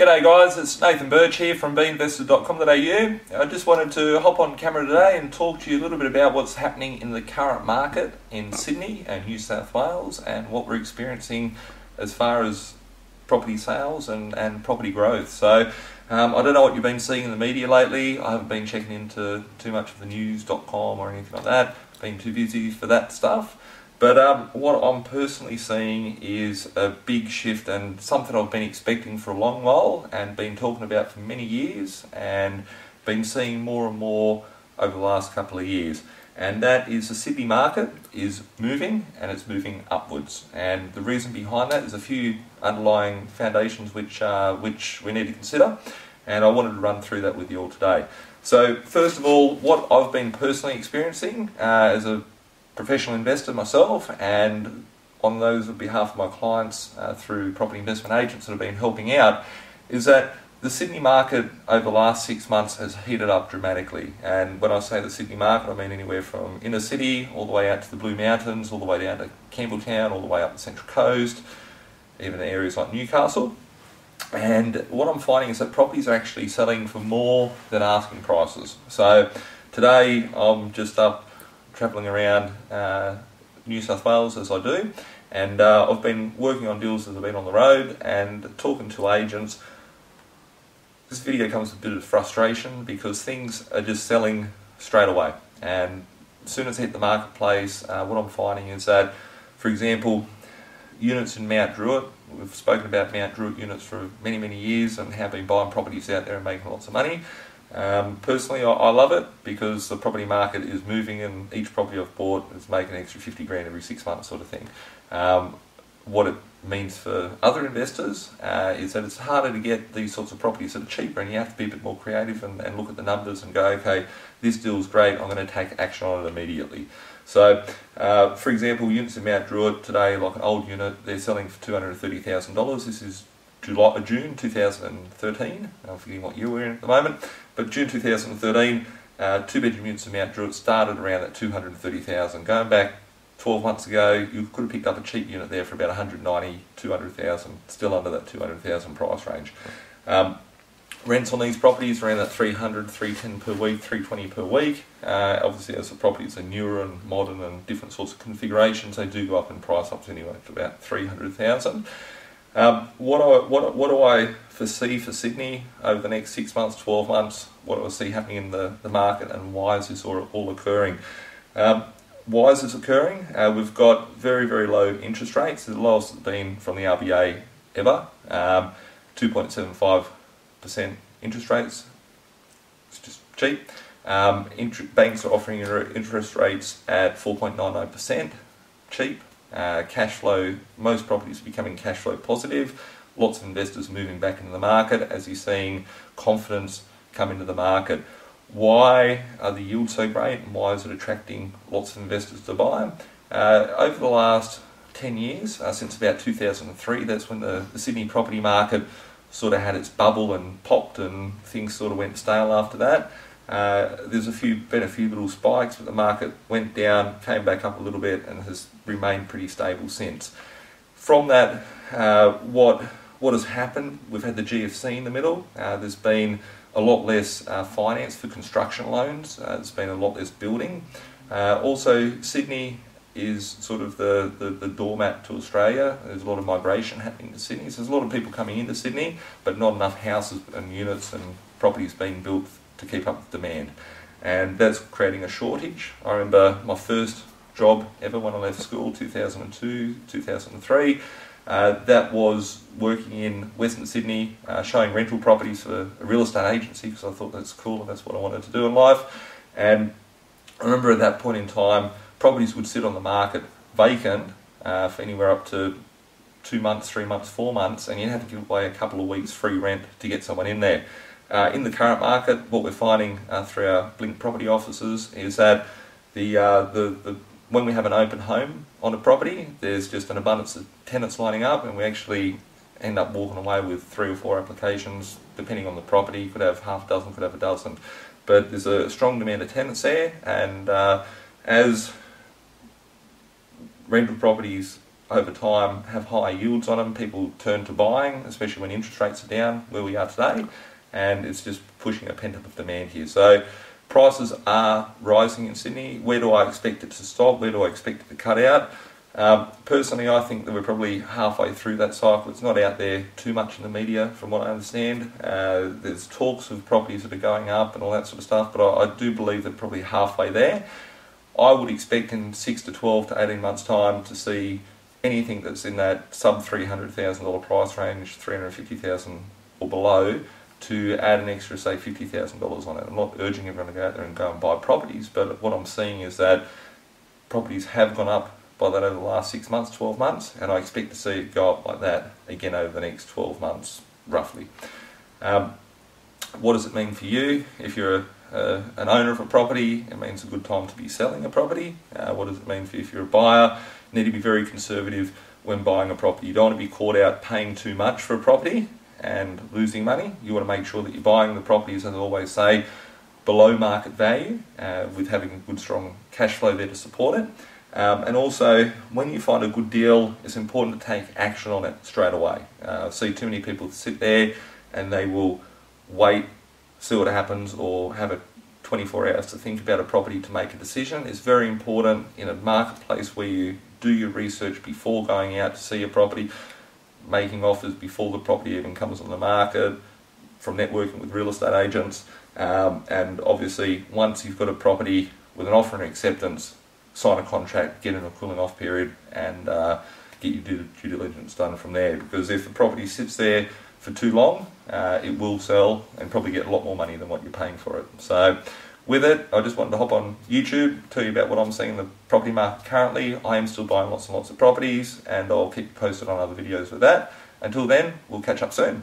G'day guys, it's Nathan Birch here from B.Invested.com.au. I just wanted to hop on camera today and talk to you a little bit about what's happening in the current market in Sydney and New South Wales and what we're experiencing as far as property sales and property growth. So I don't know what you've been seeing in the media lately. I haven't been checking into too much of the news.com or anything like that. Been too busy for that stuff. But what I'm personally seeing is a big shift and something I've been expecting for a long while and been talking about for many years and been seeing more and more over the last couple of years. And that is the Sydney market is moving and it's moving upwards. And the reason behind that is a few underlying foundations which we need to consider. And I wanted to run through that with you all today. So first of all, what I've been personally experiencing as a professional investor myself, and on those on behalf of my clients through property investment agents that have been helping out, is that the Sydney market over the last 6 months has heated up dramatically. And when I say the Sydney market, I mean anywhere from inner city all the way out to the Blue Mountains, all the way down to Campbelltown, all the way up the Central Coast, even areas like Newcastle. And what I'm finding is that properties are actually selling for more than asking prices. So today I'm just up travelling around New South Wales as I do, and I've been working on deals as I've been on the road and talking to agents. This video comes with a bit of frustration because things are just selling straight away, and as soon as I hit the marketplace, what I'm finding is that, for example, units in Mount Druitt, we've spoken about Mount Druitt units for many years and have been buying properties out there and making lots of money. Personally, I love it because the property market is moving and each property I've bought is making an extra 50 grand every 6 months sort of thing. What it means for other investors is that it's harder to get these sorts of properties that are cheaper, and you have to be a bit more creative and look at the numbers and go, okay, this deal's great, I'm going to take action on it immediately. So, for example, units in Mount Druitt today, like an old unit, they're selling for $230,000. This is June 2013, I'm forgetting what year we're in at the moment, but June 2013, two-bedroom units in Mount Druitt started around at $230,000. Going back 12 months ago, you could have picked up a cheap unit there for about $190,000, $200,000, still under that $200,000 price range. Rents on these properties around that $300, $310 per week, $320 per week. Obviously, as the properties are newer and modern and different sorts of configurations, they do go up in price up to anywhere to about $300,000. What do I foresee for Sydney over the next 6 months, 12 months? What do I see happening in the market, and why is this all occurring? Why is this occurring? We've got very low interest rates, the lowest it's been from the RBA ever. 2.75% interest rates. It's just cheap. Banks are offering interest rates at 4.99%, cheap. Cash flow, most properties are becoming cash flow positive. Lots of investors moving back into the market as you're seeing confidence come into the market. Why are the yields so great, and why is it attracting lots of investors to buy? Over the last 10 years, since about 2003, that's when the Sydney property market sort of had its bubble and popped, and things sort of went stale after that. There's been a few little spikes, but the market went down, came back up a little bit, and has remained pretty stable since. From that, what has happened? We've had the GFC in the middle. There's been a lot less finance for construction loans. There's been a lot less building. Also, Sydney is sort of the doormat to Australia. There's a lot of migration happening to Sydney. So there's a lot of people coming into Sydney, but not enough houses and units and properties being built to keep up with demand, and that's creating a shortage. I remember my first job ever when I left school, 2002, 2003, that was working in Western Sydney, showing rental properties for a real estate agency, because I thought that's cool and that's what I wanted to do in life. And I remember at that point in time, properties would sit on the market vacant for anywhere up to 2 months, 3 months, 4 months, and you'd have to give away a couple of weeks free rent to get someone in there. In the current market, what we're finding through our Blink property offices is that when we have an open home on a property, there's just an abundance of tenants lining up, and we actually end up walking away with 3 or 4 applications, depending on the property. You could have half a dozen, could have a dozen, but there's a strong demand of tenants there, and as rental properties over time have high yields on them. People turn to buying, especially when interest rates are down where we are today, and it's just pushing a pent-up demand here. So prices are rising in Sydney. Where do I expect it to stop? Where do I expect it to cut out? Personally, I think that we're probably halfway through that cycle. It's not out there too much in the media, from what I understand. There's talks of properties that are going up and all that sort of stuff, but I do believe that probably halfway there. I would expect in 6 to 12 to 18 months' time to see anything that's in that sub $300,000 price range, $350,000 or below, to add an extra, say, $50,000 on it. I'm not urging everyone to go out there and go and buy properties, but what I'm seeing is that properties have gone up by that over the last 6 months, 12 months, and I expect to see it go up like that again over the next 12 months, roughly. What does it mean for you? If you're an owner of a property, it means a good time to be selling a property. What does it mean for you if you're a buyer? You need to be very conservative when buying a property. You don't want to be caught out paying too much for a property and losing money. You want to make sure that you're buying the properties, as I always say, below market value, with having a good strong cash flow there to support it. And also, when you find a good deal, it's important to take action on it straight away. I see too many people sit there and they will wait, see what happens, or have 24 hours to think about a property to make a decision. It's very important in a marketplace where you do your research before going out to see a property, making offers before the property even comes on the market, from networking with real estate agents, and obviously once you've got a property with an offer and acceptance, sign a contract, get in a cooling off period, and get your due diligence done from there. Because if the property sits there for too long, it will sell and probably get a lot more money than what you're paying for it. So with it, I just wanted to hop on YouTube, tell you about what I'm seeing in the property market currently. I am still buying lots and lots of properties, and I'll keep you posted on other videos with that. Until then, we'll catch up soon.